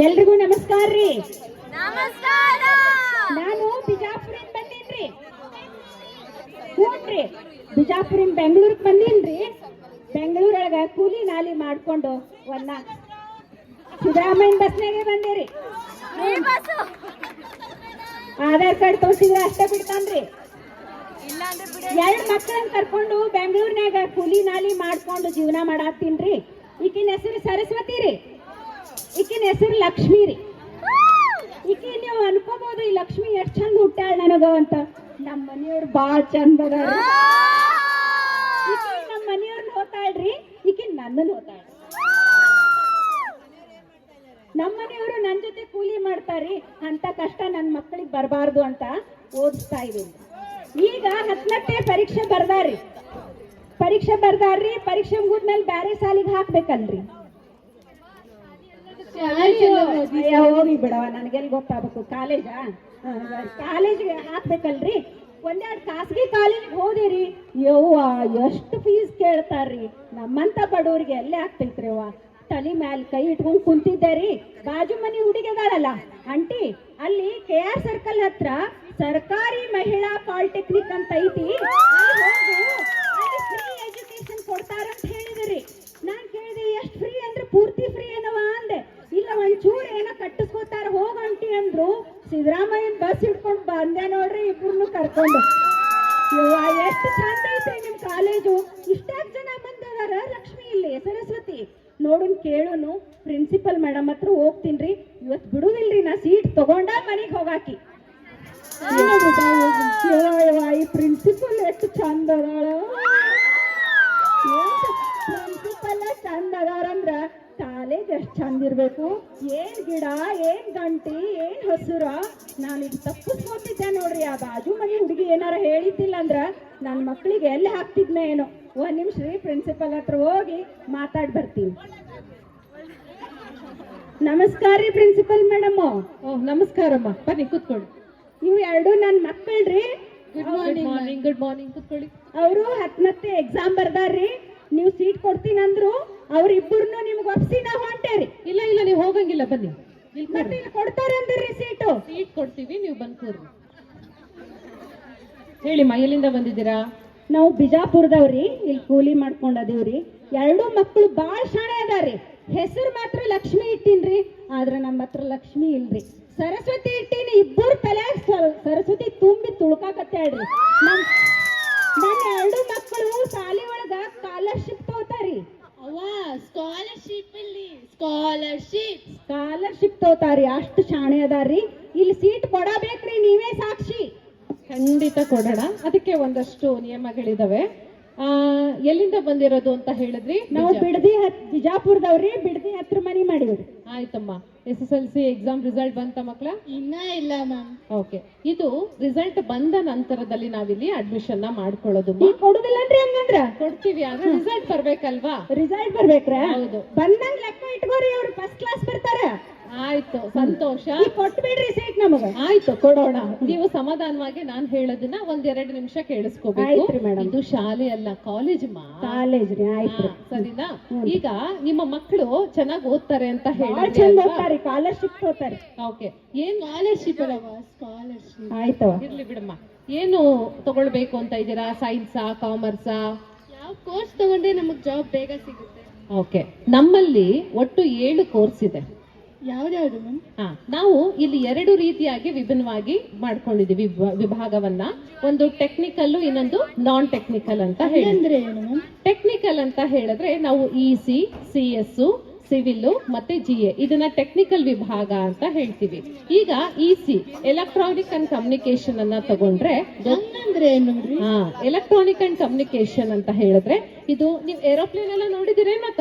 ಎಲ್ರಿಗೂ ನಮಸ್ಕಾರ ರೀ. ನಮಸ್ಕಾರ. ನಾನು ಬಿಜಾಪುರಿಂದ ಬಂದೀನ್ರಿ. ಹ್ಞೂನ್ರಿ, ಬಿಜಾಪುರಿಂದ ಬೆಂಗಳೂರಿಗೆ ಬಂದೀನ್ರಿ. ಬೆಂಗಳೂರೊಳಗ ಕೂಲಿ ನಾಲಿ ಮಾಡ್ಕೊಂಡು ಒಂದ ಸಿದ್ದರಾಮಯ್ಯ ಬಸ್ನಾಗೆ ಬಂದೇರಿ. ಆಧಾರ್ ಕಾರ್ಡ್ ತೋರಿಸಿದ್ರೆ ಅಷ್ಟೇ ಬಿಡ್ತಾನ್ರಿ. ಎರಡು ಮಕ್ಕಳನ್ನ ಕರ್ಕೊಂಡು ಬೆಂಗಳೂರಿನಾಗ ಕೂಲಿ ನಾಲಿ ಮಾಡ್ಕೊಂಡು ಜೀವನ ಮಾಡಾತ್ತೀನ್ರಿ. ಈಕಿನ ಹೆಸರು ಸರಸ್ವತಿ ರೀ, ಈಕಿನ ಹೆಸರು ಲಕ್ಷ್ಮಿ ರೀ. ಈಕಿ ನೀವು ಅನ್ಕೋಬಹುದು ಈ ಲಕ್ಷ್ಮಿ ಎಷ್ಟ್ ಚಂದ ಹುಟ್ಟಾಳ ನನಗ ಅಂತ. ನಮ್ಮ ಮನೆಯವ್ರು ಬಾಳ ಚಂದ ಅದಾರ. ಈಕಿ ನಮ್ಮ ಮನೆಯವ್ರನ್ನ ಹೋತಾಳ್ರಿ, ಈಕಿ ನನ್ನನ್ನು ಹೋತಾಳ. ನಮ್ಮ ಮನೆಯವರು ನನ್ನ ಜೊತೆ ಕೂಲಿ ಮಾಡ್ತಾರ್ರಿ. ಅಂತ ಕಷ್ಟ ನನ್ನ ಮಕ್ಕಳಿಗೆ ಬರಬಾರ್ದು ಅಂತ ಓದಿಸ್ತಾ ಇದೀನಿ. ಈಗ 10ನೇ ಪರೀಕ್ಷೆ ಬರ್ದಾರ್ರಿ. ಪರೀಕ್ಷೆ ಮುಗಿದ್ಮೇಲೆ ಬ್ಯಾರೆ ಸಾಲಿಗೆ ಹಾಕ್ಬೇಕಲ್ರಿ. ಹೋಗಿ ಬಿಡವ, ನನಗೆಲ್ಲಿ ಗೊತ್ತಾಗಬೇಕು. ಕಾಲೇಜ್ಗೆ ಹಾಕ್ಬೇಕಲ್ರಿ. ಒಂದೆರಡು ಖಾಸಗಿ ಕಾಲೇಜಿಗೆ ಹೋದಿರಿ, ಯವ್ವ ಎಷ್ಟು ಫೀಸ್ ಕೇಳ್ತಾರ್ರಿ. ನಮ್ಮಂತ ಬಡವ್ರಿಗೆ ಎಲ್ಲೇ ಆಗ್ತೈತ್ರಿ ಅವ್ವ. ತಲೆ ಮ್ಯಾಲ ಕೈ ಇಟ್ಕೊಂಡು ಕುಂತಿದ್ದಾರಿ. ಬಾಜು ಮನಿ ಹುಡುಗಿದಾಳಲ್ಲ ಅಂಟಿ, ಅಲ್ಲಿ KR ಸರ್ಕಲ್ ಹತ್ರ ಸರ್ಕಾರಿ ಮಹಿಳಾ ಪಾಲಿಟೆಕ್ನಿಕ್ ಅಂತ ಐತಿ, ಅಲ್ಲಿ ಫ್ರೀ ಎಜುಕೇಶನ್ ಕೊಡ್ತಾರ ಅಂತ ಹೇಳಿದ್ರಿ. ನಾನ್ ಕೇಳಿದೆ ಎಷ್ಟು ಫ್ರೀ ಅಂದ್ರೆ ಪೂರ್ತಿ ಫ್ರೀ ಏನವ ಅಂದೆ. ಇಲ್ಲ ಒಂಚೂರು ಏನೋ ಕಟ್ಟಿಸ್ಕೋತಾರ ಹೋಗಂಟಿ ಅಂದ್ರು. ಸಿದ್ದರಾಮಯ್ಯನ ಬಸ್ ಇಟ್ಕೊಂಡು ಬಂದೆ ನೋಡ್ರಿ ಇಬ್ರು ಕರ್ಕೊಂಡು. ಎಷ್ಟು ಚಂದ ಐತೆ ನಿಮ್ ಕಾಲೇಜು. ಇಷ್ಟಾಕ್ ಜನ ಬಂದಾರ. ಲಕ್ಷ್ಮಿ ಇಲ್ಲಿ ಸರಸ್ವತಿ ನೋಡುನ್ ಕೇಳುನು. ಪ್ರಿನ್ಸಿಪಲ್ ಮೇಡಮ್ ಹತ್ರ ಹೋಗ್ತೀನ್ರಿ. ಇವತ್ತು ಬಿಡುದಿಲ್ರಿ, ನಾ ಸೀಟ್ ತಗೊಂಡ ಮನೆಗೆ ಹೋಗಾಕಿ. ಈ ಪ್ರಿನ್ಸಿಪಲ್ ಎಷ್ಟು ಚಂದ ಅದಾಳ. ಪ್ರಿನ್ಸಿಪಲ್ ಚಂದ ಅದಾರಂದ್ರ ಕಾಲೇಜ್ ಎಷ್ಟು ಚಂದ ಇರ್ಬೇಕು. ಏನ್ ಗಿಡ, ಏನ್ ಗಂಟಿ, ಏನ್ ಹಸುರ. ನಾನು ಇದು ತಪ್ಪಿಸ್ಕೊತಿದ್ದೆ ನೋಡ್ರಿ. ಆ ಬಾಜು ಮನೆ ಹುಡುಗಿ ಏನಾರ ಹೇಳಿದ್ದಿಲ್ಲ ಅಂದ್ರ ನನ್ನ ಮಕ್ಕಳಿಗೆ ಎಲ್ಲಿ ಹಾಕ್ತಿದ್ನ ಏನೋ. ಒಂದ್ ನಿಮಿಷ ರೀ, ಪ್ರಿನ್ಸಿಪಲ್ ಹತ್ರ ಹೋಗಿ ಮಾತಾಡ್ ಬರ್ತೀನಿ. ನಮಸ್ಕಾರ ರೀ ಪ್ರಿನ್ಸಿಪಲ್ ಮೇಡಮ್. ನಮಸ್ಕಾರಮ್ಮ, ಬನ್ನಿ ಕೂತ್ಕೊಳ್ಳಿ. ಇವು ಎರಡು ನನ್ನ ಮಕ್ಕಳ್ರಿ. ಗುಡ್ ಮಾರ್ನಿಂಗ್ ಕೂತ್ಕೊಳ್ಳಿ. ಅವರು 10ನೇ ಎಕ್ಸಾಮ್ ಬರ್ದಾರ್ರಿ. ನೀವು ಸೀಟ್ ಕೊಡ್ತೀನಂದ್ರು ಅವ್ರಿಬ್ಬರನ್ನು ನಿಮ್ಗೆ ಒಪ್ಸಿ ನಾವು ಹೊಂಟೇರಿ. ಇಲ್ಲ ನೀವು ಹೋಗಂಗಿಲ್ಲ, ಬನ್ನಿ. ಮತ್ತೆ ಇಲ್ಲಿ ಕೊಡ್ತಾರೆ ಅಂದ್ರಿ ಸೀಟ್ ಕೊಡ್ತೀವಿ, ನೀವು ಬಂದ್ ಕೂರ್ರಿ. ಹೇಳಿಮ್ಮ, ಎಲ್ಲಿಂದ ಬಂದಿದ್ದೀರಾ? ನಾವು ಬಿಜಾಪುರದವ್ರಿ. ಇಲ್ಲಿ ಕೂಲಿ ಮಾಡ್ಕೊಂಡದೇವ್ರಿ. ಎರಡು ಮಕ್ಕಳು ಬಾಳ ಶಾಣೆ ಅದಾರ್ರಿ. ಹೆಸರು ಮಾತ್ರ ಲಕ್ಷ್ಮಿ ಇಟ್ಟಿನ್ರಿ, ಆದ್ರ ನಮ್ಮ ಹತ್ರ ಲಕ್ಷ್ಮಿ ಇಲ್ರಿ. ಸರಸ್ವತಿ ಇಟ್ಟೀನಿ. ಇಬ್ಬರು ತಲೆ ಸರಸ್ವತಿ ತುಂಬಿ ತುಳ್ಕಾಕತ್ತೇಳ್ರಿ. ನನ್ನ ಎರಡು ಮಕ್ಕಳು ಸಾಲಿ ಒಳಗ ಸ್ಕಾಲರ್ಶಿಪ್ ತಗೋತಾರಿ. ಸ್ಕಾಲರ್ಶಿಪ್ ತಗೋತಾರಿ. ಅಷ್ಟು ಶಾಣೆ ಅದಾರ್ರಿ. ಇಲ್ಲಿ ಸೀಟ್ ಕೊಡಬೇಕ್ರಿ, ನೀವೇ ಸಾಕ್ಷಿ. ಖಂಡಿತ ಕೊಡೋಣ. ಅದಕ್ಕೆ ಒಂದಷ್ಟು ನಿಯಮಗಳಿದಾವೆ. ಎಲ್ಲಿಂದ ಬಂದಿರೋದು ಅಂತ ಹೇಳಿದ್ರಿ? ನಾವು ಬಿಜಾಪುರದವ್ರಿ. ಬಿಡದಿ ಹತ್ರ ಮನಿ ಮಾಡಿವ್ರಿ. ಆಯ್ತಮ್ಮ. SSLC ಎಕ್ಸಾಮ್ ರಿಸಲ್ಟ್ ಬಂತ ಮಕ್ಕಳ? ಇನ್ನ ಇಲ್ಲ ಮ್ಯಾಮ್. ಓಕೆ, ಇದು ರಿಸಲ್ಟ್ ಬಂದ ನಂತರದಲ್ಲಿ ನಾವಿಲ್ಲಿ ಅಡ್ಮಿಷನ್ ಮಾಡ್ಕೊಳ್ಳೋದು. ಕೊಡುದಿಲ್ಲನ್ರಿ? ಹಂಗಂದ್ರ ಕೊಡ್ತೀವಿ, ಆದ್ರೆ ರಿಸಲ್ಟ್ ಬರ್ಬೇಕಲ್ವಾ? ರಿಸಲ್ಟ್ ಬರ್ಬೇಕ್ರ? ಹೌದು. ಬಂದಂಗ್ ಲೆಕ್ಕ ಇಟ್ಕೋರಿ, ಅವ್ರು ಫಸ್ಟ್ ಕ್ಲಾಸ್ ಬರ್ತಾರ. ಆಯ್ತು, ಸಂತೋಷ. ಕೊಟ್ಬಿಡ್ರಿ ಸೀಟ್ ನಮಗ. ಆಯ್ತು, ಕೊಡೋಣ. ನೀವು ಸಮಾಧಾನವಾಗಿ ನಾನ್ ಹೇಳೋದನ್ನ 1-2 ನಿಮಿಷ ಕೇಳಿಸ್ಕೋಬೇಕು. ಇದು ಶಾಲೆ ಅಲ್ಲ, ಕಾಲೇಜ್ ರೀ. ಆಯ್ತು, ಸರಿನಾ? ಈಗ ನಿಮ್ಮ ಮಕ್ಕಳು ಚೆನ್ನಾಗಿ ಓದ್ತಾರೆ ಅಂತ ಹೇಳಿ ಸ್ಕಾಲರ್ಶಿಪ್ ತಗೋತಾರೆ. ಓಕೆ, ಏನ್ ಸ್ಕಾಲರ್ಶಿಪ್? ಆಯ್ತವ, ಇರ್ಲಿ ಬಿಡಮ್ಮ. ಏನು ತಗೊಳ್ಬೇಕು ಅಂತ ಇದ್ದೀರಾ? ಸೈನ್ಸಾ, ಕಾಮರ್ಸಾ? ಯಾವ ಕೋರ್ಸ್ ತಗೊಂಡ್ರೆ ನಮಗ್ ಜಾಬ್ ಬೇಗ ಸಿಗುತ್ತೆ? ಓಕೆ, ನಮ್ಮಲ್ಲಿ ಒಟ್ಟು 7 ಕೋರ್ಸ್ ಇದೆ. ಯಾವ್ದು ಮ್ಯಾಮ್? ನಾವು ಇಲ್ಲಿ 2 ರೀತಿಯಾಗಿ ವಿಭಿನ್ನವಾಗಿ ಮಾಡ್ಕೊಂಡಿದೀವಿ ವಿಭಾಗವನ್ನ. ಒಂದು ಟೆಕ್ನಿಕಲ್, ಇನ್ನೊಂದು ನಾನ್ ಟೆಕ್ನಿಕಲ್ ಅಂತ ಹೇಳಿದ್ರೆ. ಟೆಕ್ನಿಕಲ್ ಅಂತ ಹೇಳಿದ್ರೆ ನಾವು EC, CS, ಸಿವಿಲ್ ಮತ್ತೆ GA ಇದನ್ನ ಟೆಕ್ನಿಕಲ್ ವಿಭಾಗ ಅಂತ ಹೇಳ್ತೀವಿ. ಈಗ EC ಎಲೆಕ್ಟ್ರಾನಿಕ್ ಅಂಡ್ ಕಮ್ಯುನಿಕೇಶನ್ ಅನ್ನ ತಗೊಂಡ್ರೆ, ಎಲೆಕ್ಟ್ರಾನಿಕ್ ಅಂಡ್ ಕಮ್ಯುನಿಕೇಶನ್ ಅಂತ ಹೇಳಿದ್ರೆ ಇದು ನೀವು ಏರೋಪ್ಲೇನ್ ಎಲ್ಲ ನೋಡಿದಿರೇನಕ್ಕ?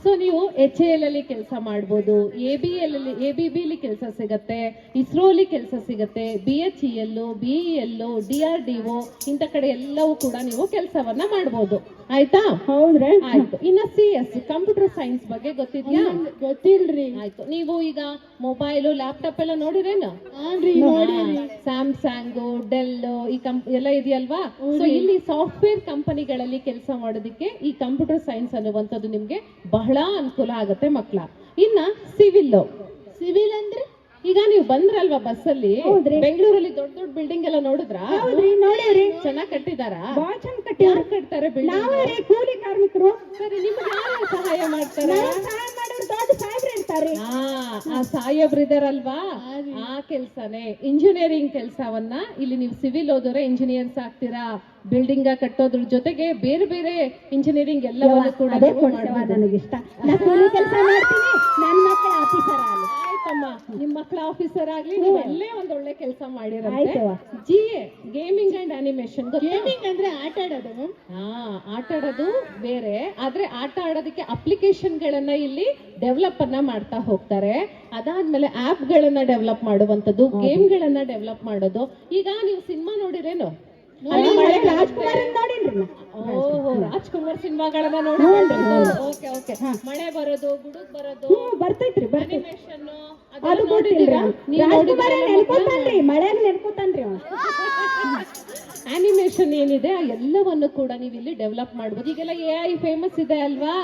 ಸೊ ನೀವು HAL ಅಲ್ಲಿ ಕೆಲಸ ಮಾಡ್ಬೋದು, ABB ಅಲ್ಲಿ ಕೆಲಸ ಸಿಗತ್ತೆ, ISRO ಅಲ್ಲಿ ಕೆಲಸ ಸಿಗತ್ತೆ, BHEL, BEL, DRDO ಇಂಥ ಕಡೆ ಎಲ್ಲವೂ ಕೂಡ ನೀವು ಕೆಲಸವನ್ನ ಮಾಡ್ಬೋದು. ಆಯ್ತಾ? ಹೌದ್ರಿ? ಆಯ್ತು. ಇನ್ನ CS ಕಂಪ್ಯೂಟರ್ ಸೈನ್ಸ್ ಬಗ್ಗೆ ಗೊತ್ತಿದ್ಯಾ? ಗೊತ್ತಿಲ್ರಿ. ಆಯ್ತು. ನೀವು ಈಗ ಮೊಬೈಲು ಲ್ಯಾಪ್ಟಾಪ್ ಎಲ್ಲ ನೋಡಿರೇನು? ಸ್ಯಾಮ್ಸಂಗ್, ಡೆಲ್ ಈ ಎಲ್ಲ ಇದೆಯಲ್ವಾ? ಸೊ ಇಲ್ಲಿ ಸಾಫ್ಟ್ವೇರ್ ಕಂಪನಿಗಳಲ್ಲಿ ಕೆಲಸ ಮಾಡೋದಕ್ಕೆ ಈ ಕಂಪ್ಯೂಟರ್ ಸೈನ್ಸ್ ಅನ್ನುವಂಥದ್ದು ನಿಮ್ಗೆ ಬಹಳ ಅನುಕೂಲ ಆಗುತ್ತೆ ಮಕ್ಕಳ. ಇನ್ನ ಸಿವಿಲ್ ಅಂದ್ರೆ ಈಗ ನೀವು ಬಂದ್ರಲ್ವಾ ಬಸ್ಸಲ್ಲಿ, ಬೆಂಗಳೂರಲ್ಲಿ ದೊಡ್ಡ ದೊಡ್ಡ ಬಿಲ್ಡಿಂಗ್ ಎಲ್ಲ ನೋಡಿದ್ರಾ? ನೋಡಿವ್ರಿ. ಚೆನ್ನಾಗ್ ಕಟ್ಟಿದಾರಾ? ಬಾಳ ಚಂದ ಕಟ್ಟ್ಯಾರ. ಕಟ್ತಾರೆ ನಾವೇ ಕೂಲಿ ಕಾರ್ಮಿಕರು. ಸರಿ, ನಿಮ್ಗೆ ಯಾರು ಸಹಾಯ ಮಾಡ್ತಾರೆ? ಸಹಾಯ ಮಾಡೋರು ದೊಡ್ಡ ಸಾಹೇಬ್ರು ಇರ್ತಾರೆ. ಆ ಸಾಹೇಬ್ರು ಇದಾರಲ್ವಾ, ಆ ಕೆಲ್ಸನೇ ಇಂಜಿನಿಯರಿಂಗ್ ಕೆಲ್ಸವನ್ನ ಇಲ್ಲಿ ನೀವು ಸಿವಿಲ್ ಓದೋರೆ ಇಂಜಿನಿಯರ್ಸ್ ಆಗ್ತೀರಾ. ಬಿಲ್ಡಿಂಗ್ ಕಟ್ಟೋದ್ರ ಜೊತೆಗೆ ಬೇರೆ ಬೇರೆ ಇಂಜಿನಿಯರಿಂಗ್ ಎಲ್ಲವನ್ನು ಕೂಡ ನನಗಿಷ್ಟ. ನಾ ಕೂಲಿ ಕೆಲಸ ಮಾಡ್ತೀನಿ, ನನ್ನ ಮಕ್ಕಳ ಆಫೀಸರ್ ಆಗಲಿ. ಆಯ್ತಮ್ಮ, ನಿಮ್ ಮಕ್ಕಳ ಆಫೀಸರ್ ಆಗ್ಲಿ, ನೀವೆಲ್ಲೇ ಒಂದ್ ಒಳ್ಳೆ ಕೆಲಸ ಮಾಡಿರತ್ತೆ. GA gaming and animation. Gaming ಅಂದ್ರೆ ಆಟ ಆಡೋದು. ಆಟ ಆಡೋದು ಬೇರೆ, ಆದ್ರೆ ಆಟ ಆಡೋದಕ್ಕೆ ಅಪ್ಲಿಕೇಶನ್ ಗಳನ್ನ ಇಲ್ಲಿ ಡೆವಲಪ್ ಅನ್ನ ಮಾಡ್ತಾ ಹೋಗ್ತಾರೆ. ಅದಾದ್ಮೇಲೆ ಆಪ್ ಗಳನ್ನ ಡೆವಲಪ್ ಮಾಡುವಂತದ್ದು, ಗೇಮ್ ಗಳನ್ನ ಡೆವಲಪ್ ಮಾಡೋದು. ಈಗ ನೀವು ಸಿನಿಮಾ ನೋಡಿರೇನು? ಓಹೋ, ರಾಜ್ಕುಮಾರ್ ಸಿನಿಮಾಗಳನ್ನ ನೋಡಿ. Okay okay. ಮಳೆ ಬರೋದು, ಗುಡುಗ್ ಬರೋದು ಬರ್ತೈತ್ರಿ. ಅನಿಮೇಷನ್ ಅದು ನೋಡಿದ್ದೀರಾ? ಮಳೆ ನೆನ್ಕೋತಾನ್ರಿ. ಅನಿಮೇಷನ್ ಏನಿದೆ ಆ ಎಲ್ಲವನ್ನು ಕೂಡ ನೀವು ಇಲ್ಲಿ ಡೆವಲಪ್ ಮಾಡ್ಬೋದು. ಈಗೆಲ್ಲ AI ಫೇಮಸ್ ಇದೆ ಅಲ್ವಾ?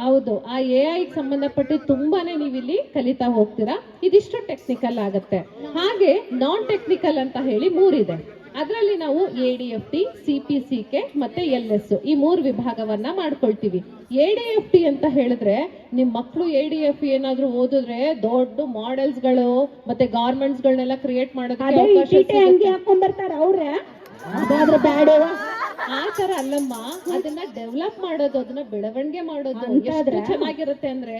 ಹೌದು. ಆ AI ಸಂಬಂಧಪಟ್ಟು ತುಂಬಾನೇ ನೀವು ಇಲ್ಲಿ ಕಲಿತಾ ಹೋಗ್ತೀರಾ. ಇದಿಷ್ಟು ಟೆಕ್ನಿಕಲ್ ಆಗತ್ತೆ. ಹಾಗೆ ನಾನ್ ಟೆಕ್ನಿಕಲ್ ಅಂತ ಹೇಳಿ 3 ಇದೆ. ಅದರಲ್ಲಿ ನಾವು ADFT, CPCK ಮತ್ತೆ LS ಈ 3 ವಿಭಾಗವನ್ನ ಮಾಡ್ಕೊಳ್ತೀವಿ. ADFT ಅಂತ ಹೇಳಿದ್ರೆ ನಿಮ್ ಮಕ್ಕಳು ADFT ಏನಾದ್ರೂ ಓದಿದ್ರೆ ದೊಡ್ಡ ಮಾಡೆಲ್ಸ್ ಗಳು ಮತ್ತೆ ಗಾರ್ಮೆಂಟ್ಸ್ ಗಳನ್ನೆಲ್ಲ ಕ್ರಿಯೇಟ್ ಮಾಡೋದಕ್ಕೆ ಹಾಕೊಂಡ್ಬರ್ತಾರ ಅವ್ರೆ. ಅದಾದ್ರೆ ಬ್ಯಾಡವ. ಆ ತರ ಅಲ್ಲಮ್ಮ, ಅದನ್ನ ಡೆವಲಪ್ ಮಾಡೋದು, ಅದನ್ನ ಬೆಳವಣಿಗೆ ಮಾಡೋದು ಎಷ್ಟು ಚೆನ್ನಾಗಿರುತ್ತೆ ಅಂದ್ರೆ,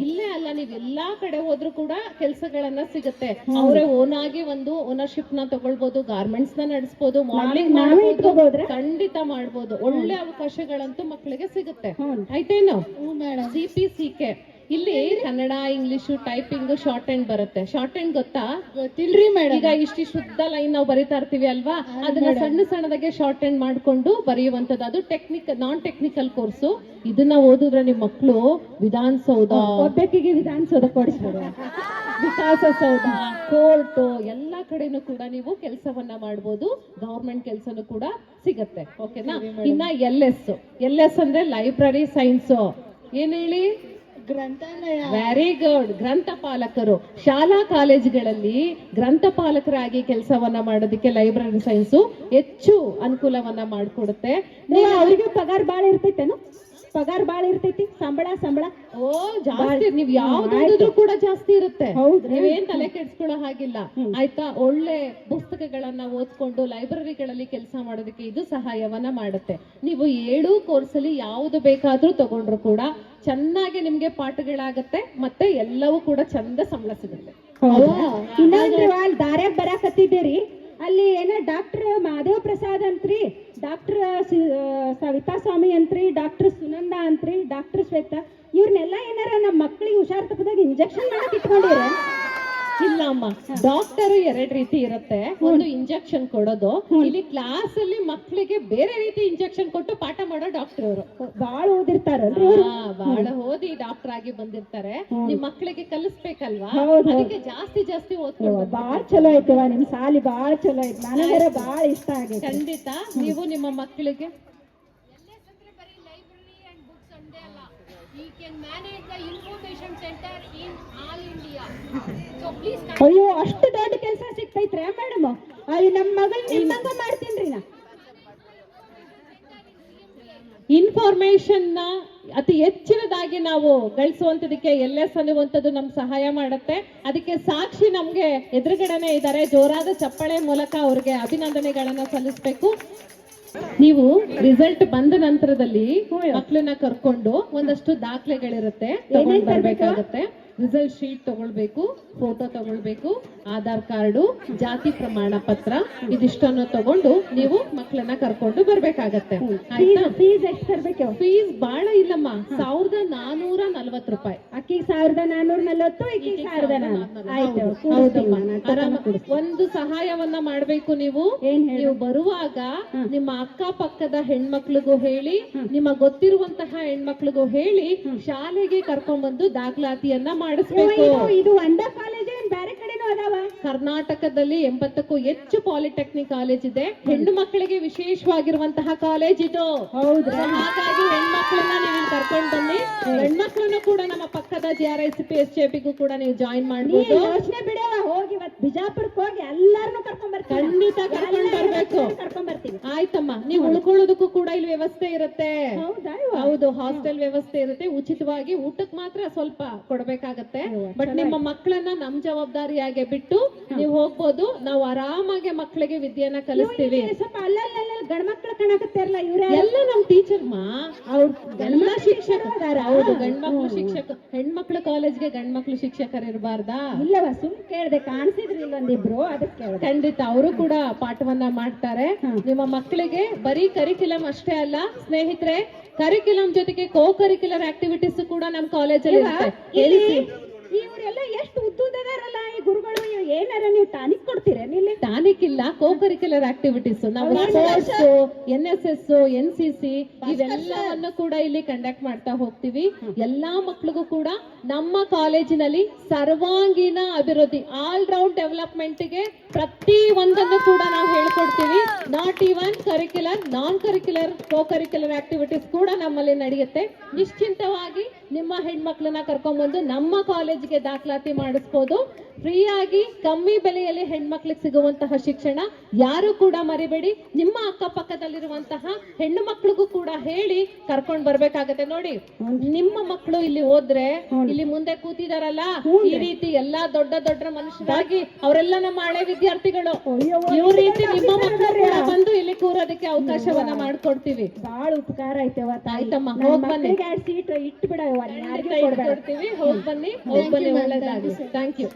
ಇಲ್ಲೇ ಅಲ್ಲ ನೀವು ಎಲ್ಲಾ ಕಡೆ ಹೋದ್ರು ಕೂಡ ಕೆಲ್ಸಗಳನ್ನ ಸಿಗುತ್ತೆ. ಅವರೇ ಓನ್ ಆಗಿ ಒಂದು ಓನರ್ಶಿಪ್ ನ ತಗೊಳ್ಬಹುದು, ಗಾರ್ಮೆಂಟ್ಸ್ ನ ನಡೆಸಬಹುದು, ಮಾಡಲಿಂಗ್ ಮಾಡಬಹುದು, ಖಂಡಿತ ಮಾಡ್ಬೋದು. ಒಳ್ಳೆ ಅವಕಾಶಗಳಂತೂ ಮಕ್ಕಳಿಗೆ ಸಿಗುತ್ತೆ. ಆಯ್ತೇನು? CPCK ಇಲ್ಲಿ Kannada, English, typing, short hand ಬರುತ್ತೆ. ಶಾರ್ಟ್ ಹ್ಯಾಂಡ್ ಗೊತ್ತಾ? ಗೊತ್ತಿಲ್ರಿ ಮೇಡಮ್. ಈಗ ಇಷ್ಟು ಶುದ್ಧ ಲೈನ್ ನಾವು ಬರಿತಾ ಇರ್ತೀವಿ ಅಲ್ವಾ, ಅದನ್ನ ಸಣ್ಣ ಸಣ್ಣದಾಗೆ ಶಾರ್ಟ್ ಹ್ಯಾಂಡ್ ಮಾಡ್ಕೊಂಡು ಬರೆಯುವಂತದ್ದು. ಅದು ನಾನ್ ಟೆಕ್ನಿಕಲ್ ಕೋರ್ಸು. ಇದನ್ನ ಓದಿದ್ರೆ ನಿಮ್ ಮಕ್ಕಳು ವಿಧಾನಸೌಧ, ಒಬ್ಬಾಕಿಗೆ ವಿಧಾನಸೌಧ ಕೊಡಿಸ್ತಾರೆ, ವಿಕಾಸಸೌಧ, ಕೋರ್ಟ್ ಎಲ್ಲಾ ಕಡೆನೂ ಕೂಡ ನೀವು ಕೆಲಸವನ್ನ ಮಾಡ್ಬೋದು. ಗವರ್ಮೆಂಟ್ ಕೆಲಸನೂ ಕೂಡ ಸಿಗತ್ತೆ. ಓಕೆನಾ? ಇನ್ನ LS ಅಂದ್ರೆ ಲೈಬ್ರರಿ ಸೈನ್ಸ್. ಏನ್ ಹೇಳಿ? ಗ್ರಂಥಾಲಯ. Very good. ಗ್ರಂಥಪಾಲಕರು. ಶಾಲಾ ಕಾಲೇಜುಗಳಲ್ಲಿ ಗ್ರಂಥಪಾಲಕರಾಗಿ ಕೆಲಸವನ್ನ ಮಾಡೋದಕ್ಕೆ ಲೈಬ್ರರಿ ಸೈನ್ಸ್ ಹೆಚ್ಚು ಅನುಕೂಲವನ್ನ ಮಾಡಿಕೊಡುತ್ತೆ. ಅವರಿಗೆ ಪಗಾರ ಬಾಳ ಇರ್ತೈತೇನು? ಪಗಾರ ಬಾಳ ಇರ್ತೈತಿ. ಸಂಬಳ ಓ ಜಾಸ್ತಿ. ನೀವ್ ಯಾವ್ದು ಕೂಡ ಜಾಸ್ತಿ ಇರುತ್ತೆ. ನೀವೇನ್ ತಲೆ ಕೆಡ್ಸ್ಕೊಳ್ಳೋ ಹಾಗಿಲ್ಲ. ಆಯ್ತಾ? ಒಳ್ಳೆ ಪುಸ್ತಕಗಳನ್ನ ಓದ್ಕೊಂಡು ಲೈಬ್ರರಿಗಳಲ್ಲಿ ಕೆಲಸ ಮಾಡೋದಕ್ಕೆ ಇದು ಸಹಾಯವನ್ನ ಮಾಡುತ್ತೆ. ನೀವು 7 ಕೋರ್ಸ್ ಅಲ್ಲಿ ಯಾವ್ದು ಬೇಕಾದ್ರೂ ತಗೊಂಡ್ರು ಕೂಡ ಚೆನ್ನಾಗಿ ನಿಮ್ಗೆ ಪಾಠಗಳಾಗತ್ತೆ, ಮತ್ತೆ ಎಲ್ಲವೂ ಕೂಡ ಚಂದ ಸಂಬಳ ಸಿಗುತ್ತೆ. ಇನ್ನೊಂದು ದಾರ್ಯಾಗ ಬರಾಕತ್ತಿದ್ದೀರಿ, ಅಲ್ಲಿ ಏನೋ ಡಾಕ್ಟರ್ ಮಾದೇವ್ ಪ್ರಸಾದ್ ಅಂತ್ರಿ, ಡಾಕ್ಟರ್ ಸವಿತಾ ಸ್ವಾಮಿ ಅಂತ್ರಿ, ಡಾಕ್ಟರ್ ಸುನಂದ ಅಂತ್ರಿ, ಡಾಕ್ಟರ್ ಶ್ವೇತಾ, ಇವ್ರನ್ನೆಲ್ಲ ಏನಾರ ನಮ್ಮ ಮಕ್ಕಳಿಗೆ ಹುಷಾರ್ ತಪ್ಪದಾಗ ಇಂಜೆಕ್ಷನ್ ಮಾಡಕ್ ಇಟ್ಕೊಂಡಿರ? ಇಲ್ಲ ಅಮ್ಮ, ಡಾಕ್ಟರ್ 2 ರೀತಿ ಇರುತ್ತೆ. ಒಂದು ಇಂಜೆಕ್ಷನ್ ಕೊಡೋದು. ಇಲ್ಲಿ ಕ್ಲಾಸ್ ಅಲ್ಲಿ ಮಕ್ಕಳಿಗೆ ಬೇರೆ ರೀತಿ ಇಂಜೆಕ್ಷನ್ ಕೊಟ್ಟು ಪಾಠ ಮಾಡೋ ಡಾಕ್ಟರ್ ಅವರು. ಬಾಳ ಓದಿರ್ತಾರ, ಬಹಳ ಓದಿ ಡಾಕ್ಟರ್ ಆಗಿ ಬಂದಿರ್ತಾರೆ. ನಿಮ್ ಮಕ್ಕಳಿಗೆ ಕಲಿಸ್ಬೇಕಲ್ವಾ, ಅದಕ್ಕೆ ಜಾಸ್ತಿ ಓದ್ಕೊಂಡು. ಬಾಳ್ ಚಲೋ ಐತವ ನಿಮ್ ಸಾಲಿ, ಬಾಳ್ ಚಲೋ ಐತಿ. ನನಗರ ಬಾಳ ಇಷ್ಟ ಆಗೈತೆ. ಖಂಡಿತ ನೀವು ನಿಮ್ಮ ಮಕ್ಕಳಿಗೆ ಅಯ್ಯೋ, ಅಷ್ಟು ದೊಡ್ಡ ಕೆಲಸ ಸಿಗ್ತೈತ್ರಿ ಮೇಡಮ್. ಅಲ್ಲಿ ನಮ್ಮ ಮಗಳು ನಿಮ್ಮಂಗ ಮಾಡ್ತೀನ್ರಿ ನಾ. ಇನ್ಫಾರ್ಮೇಶನ್ ನ ಅತಿ ಹೆಚ್ಚಿನದಾಗಿ ನಾವು ಗಳಿಸುವಂತದಕ್ಕೆ LS ಅನ್ನುವಂಥದ್ದು ನಮ್ಗೆ ಸಹಾಯ ಮಾಡುತ್ತೆ. ಅದಕ್ಕೆ ಸಾಕ್ಷಿ ನಮ್ಗೆ ಎದುರುಗಡೆನೆ ಇದ್ದಾರೆ. ಜೋರಾದ ಚಪ್ಪಾಳೆ ಮೂಲಕ ಅವ್ರಿಗೆ ಅಭಿನಂದನೆಗಳನ್ನ ಸಲ್ಲಿಸಬೇಕು. ನೀವು ರಿಸಲ್ಟ್ ಬಂದ ನಂತರದಲ್ಲಿ ಮಕ್ಕಳನ್ನ ಕರ್ಕೊಂಡು ಒಂದಷ್ಟು ದಾಖಲೆಗಳಿರುತ್ತೆ, ತಗೊಂಡ್ ಬರ್ಬೇಕಾಗತ್ತೆ. ರಿಸಲ್ಟ್ ಶೀಟ್ ತಗೊಳ್ಬೇಕು, ಫೋಟೋ ತಗೊಳ್ಬೇಕು, ಆಧಾರ್ ಕಾರ್ಡು, ಜಾತಿ ಪ್ರಮಾಣ ಪತ್ರ, ಇದಿಷ್ಟನ್ನು ತಗೊಂಡು ನೀವು ಮಕ್ಕಳನ್ನ ಕರ್ಕೊಂಡು ಬರ್ಬೇಕಾಗತ್ತೆ. ಫೀಸ್ ಎಷ್ಟು ತರ್ಬೇಕು? ಫೀಸ್ ಬಹಳ ಇಲ್ಲಮ್ಮ, 1440 ರೂಪಾಯಿ. ಅಕ್ಕಿಗೆ 1440 ಈಕಿ 1400. ಆಯ್ತು ಹೌದಮ್ಮ. ಕೂಡಿಸ್ತೀನಿ ಆರಾಮ. ನಾನು. ಒಂದು ಸಹಾಯವನ್ನ ಮಾಡ್ಬೇಕು ನೀವು. ಏನ್ ಹೇಳು? ನೀವು ಬರುವಾಗ ನಿಮ್ಮ ಅಕ್ಕಪಕ್ಕದ ಹೆಣ್ಮಕ್ಳಿಗೂ ಹೇಳಿ, ನಿಮ್ಮ ಗೊತ್ತಿರುವಂತಹ ಹೆಣ್ಮಕ್ಳಿಗೂ ಹೇಳಿ ಶಾಲೆಗೆ ಕರ್ಕೊಂಡ್ಬಂದು ದಾಖಲಾತಿಯನ್ನ ಮಾಡಿಸ್ಬೇಕು. ಇದು ಒಂದ ಕಾಲೇಜ್ ಏನ್ ಬೇರೆ ಕಡೆನೂ ಅದಾವ? ಕರ್ನಾಟಕದಲ್ಲಿ 80ಕ್ಕೂ ಹೆಚ್ಚು ಪಾಲಿಟೆಕ್ನಿಕ್ ಕಾಲೇಜ್ ಇದೆ. ಹೆಣ್ಣು ಮಕ್ಕಳಿಗೆ ವಿಶೇಷವಾಗಿರುವಂತಹ ಕಾಲೇಜ್ ಇದು. ಹೌದ್ರಾ? ಹಾಗಾಗಿ ಹೆಣ್ಮಕ್ಳನ್ನ ನೀವು ಇಲ್ಲಿ ಕರ್ಕೊಂಡ್ ಬನ್ನಿ. ಹೆಣ್ಮಕ್ಳನ್ನು ಕೂಡ ನಮ್ಮ ಪಕ್ಕದ JRICP SJPಗೂ ಕೂಡ ನೀವು ಜಾಯಿನ್ ಮಾಡ್ಬೋದು. ಯೋಚನೆ ಬಿಡವ, ಹೋಗಿ ಇವತ್ತು ಬಿಜಾಪುರಕ್ಕೆ ಹೋಗಿ ಎಲ್ಲಾರನು ಕರ್ಕೊಂಡ್ ಬರ್ತೀನಿ. ಖಂಡಿತ ಕರ್ಕೊಂಡ್ ಬರ್ಬೇಕು. ಕರ್ಕೊಂಡ್ ಬರ್ತೀನಿ. ಆಯ್ತಮ್ಮ, ನೀವು ಉಳ್ಕೊಳ್ಳೋದಕ್ಕೂ ಕೂಡ ಇಲ್ಲಿ ವ್ಯವಸ್ಥೆ ಇರುತ್ತೆ. ಹೌದಾ? ಹೌದು, ಹಾಸ್ಟೆಲ್ ವ್ಯವಸ್ಥೆ ಇರುತ್ತೆ. ಉಚಿತವಾಗಿ ಊಟಕ್ಕೆ ಮಾತ್ರ ಸ್ವಲ್ಪ ಕೊಡ್ಬೇಕಾಗತ್ತೆ. ಬಟ್ ನಿಮ್ಮ ಮಕ್ಕಳನ್ನ ನಮ್ ಜವಾಬ್ದಾರಿಯಾಗೆ ಬಿಟ್ಟು ನೀವು ಹೋಗ್ಬೋದು. ನಾವು ಆರಾಮಾಗಿ ಮಕ್ಕಳಿಗೆ ವಿದ್ಯೆಯನ್ನ ಕಲಿಸ್ತೀವಿ. ಸ್ವಲ್ಪ ಅಲ್ಲಲ್ಲ ಗಂಡ್ಮಕ್ಳು ಕಾಣಕತ್ತಾರಲ್ಲ, ಇವ್ರೆ ಎಲ್ಲ ನಮ್ ಟೀಚರ್ ಮಾ, ಅವ್ರು ಎಲ್ಲ ಶಿಕ್ಷಕ. ಹೌದು, ಹೌದು, ಗಂಡ್ಮಕ್ಳು ಶಿಕ್ಷಕ. ಹೆಣ್ಮಕ್ಳು ಕಾಲೇಜ್ಗೆ ಗಂಡ್ಮಕ್ಳು ಶಿಕ್ಷಕರು ಇರಬಾರ್ದಾ? ಇಲ್ಲವ, ಸುಮ್ ಕೇಳ್ದೆ, ಕಾಣಿಸಿದ್ರಿ ಇಲ್ಲೊಂದಿಬ್ರು, ಅದಕ್ಕೆ ಕೇಳ್ದೆ. ಖಂಡಿತ ಅವರು ಕೂಡ ಪಾಠವನ್ನ ಮಾಡ್ತಾರೆ. ನಿಮ್ಮ ಮಕ್ಕಳಿಗೆ ಬರೀ ಕರಿಕ್ಯುಲಮ್ ಅಷ್ಟೇ ಅಲ್ಲ ಸ್ನೇಹಿತರೆ, ಕರಿಕ್ಯುಲಮ್ ಜೊತೆಗೆ ಕೋ ಕರಿಕ್ಯುಲರ್ ಆಕ್ಟಿವಿಟೀಸ್ ಕೂಡ ನಮ್ ಕಾಲೇಜಲ್ಲಿ ಇರುತ್ತೆ. ಇವರೆಲ್ಲ ಎಷ್ಟು ಉದ್ದುದಾರಲ್ಲ ಈ ಗುರುಗಳು, ಏನಾರ ನೀವು ಟಾನಿಕ್ ಕೊಡ್ತೀರ? ಇಲ್ಲಿ ಟಾನಿಕ್ ಇಲ್ಲ, ಕೋ ಕರಿಕ್ಯುಲರ್ ಆಕ್ಟಿವಿಟೀಸ್. ನಾವು ಸ್ಪೋರ್ಟ್ಸ್, NSS, NCC ಇವೆಲ್ಲವನ್ನು ಕೂಡ ಇಲ್ಲಿ ಕಂಡಕ್ಟ್ ಮಾಡ್ತಾ ಹೋಗ್ತೀವಿ. ಎಲ್ಲಾ ಮಕ್ಕಳಿಗೂ ಕೂಡ ನಮ್ಮ ಕಾಲೇಜಿನಲ್ಲಿ ಸರ್ವಾಂಗೀಣ ಅಭಿವೃದ್ಧಿ, ಆಲ್ ರೌಂಡ್ ಡೆವಲಪ್ಮೆಂಟ್ ಗೆ ಪ್ರತಿ ಒಂದನ್ನು ಕೂಡ ನಾವು ಹೇಳ್ಕೊಡ್ತೀವಿ. Not even curricular, non curricular, co curricular activities ಕೂಡ ನಮ್ಮಲ್ಲಿ ನಡೆಯುತ್ತೆ. ನಿಶ್ಚಿಂತವಾಗಿ ನಿಮ್ಮ ಹೆಣ್ಮಕ್ಳನ್ನ ಕರ್ಕೊಂಡ್ಬಂದು ನಮ್ಮ ಕಾಲೇಜ್ಗೆ ದಾಖಲಾತಿ ಮಾಡಿಸ್ಬೋದು. ಫ್ರೀ ಆಗಿ ಕಮ್ಮಿ ಬೆಲೆಯಲ್ಲಿ ಹೆಣ್ಮಕ್ಳಿಗೆ ಸಿಗುವಂತಹ ಶಿಕ್ಷಣ ಯಾರು ಕೂಡ ಮರಿಬೇಡಿ. ನಿಮ್ಮ ಅಕ್ಕಪಕ್ಕದಲ್ಲಿರುವಂತಹ ಹೆಣ್ಣು ಮಕ್ಳಿಗೂ ಕೂಡ ಹೇಳಿ ಕರ್ಕೊಂಡ್ ಬರ್ಬೇಕಾಗತ್ತೆ. ನೋಡಿ, ನಿಮ್ಮ ಮಕ್ಕಳು ಇಲ್ಲಿ ಹೋದ್ರೆ ಇಲ್ಲಿ ಮುಂದೆ ಕೂತಿದಾರಲ್ಲ, ಈ ರೀತಿ ಎಲ್ಲಾ ದೊಡ್ಡ ದೊಡ್ಡ ಮನುಷ್ಯರಾಗಿ ಅವರೆಲ್ಲ ನಮ್ಮ ಹಳೆ ವಿದ್ಯಾರ್ಥಿಗಳು. ಇವ್ರ ರೀತಿ ನಿಮ್ಮ ಮಕ್ಕಳು ಕೂಡ ಬಂದು ಇಲ್ಲಿ ಕೂರೋದಕ್ಕೆ ಅವಕಾಶವನ್ನ ಮಾಡ್ಕೊಡ್ತೀವಿ. ಬಹಳ ಉಪಕಾರ ಐತೆವ. ಆಯ್ತಮ್ಮ, ಹೋಗ್ ಬನ್ನಿ. ಸೀಟ್ ಇಟ್ಟು ಬಿಡ, ಕೊಡ್ತೀವಿ. ಹೋಗ್ ಬನ್ನಿ, ಒಳ್ಳೇದಾಗ್ಲಿ. Thank you.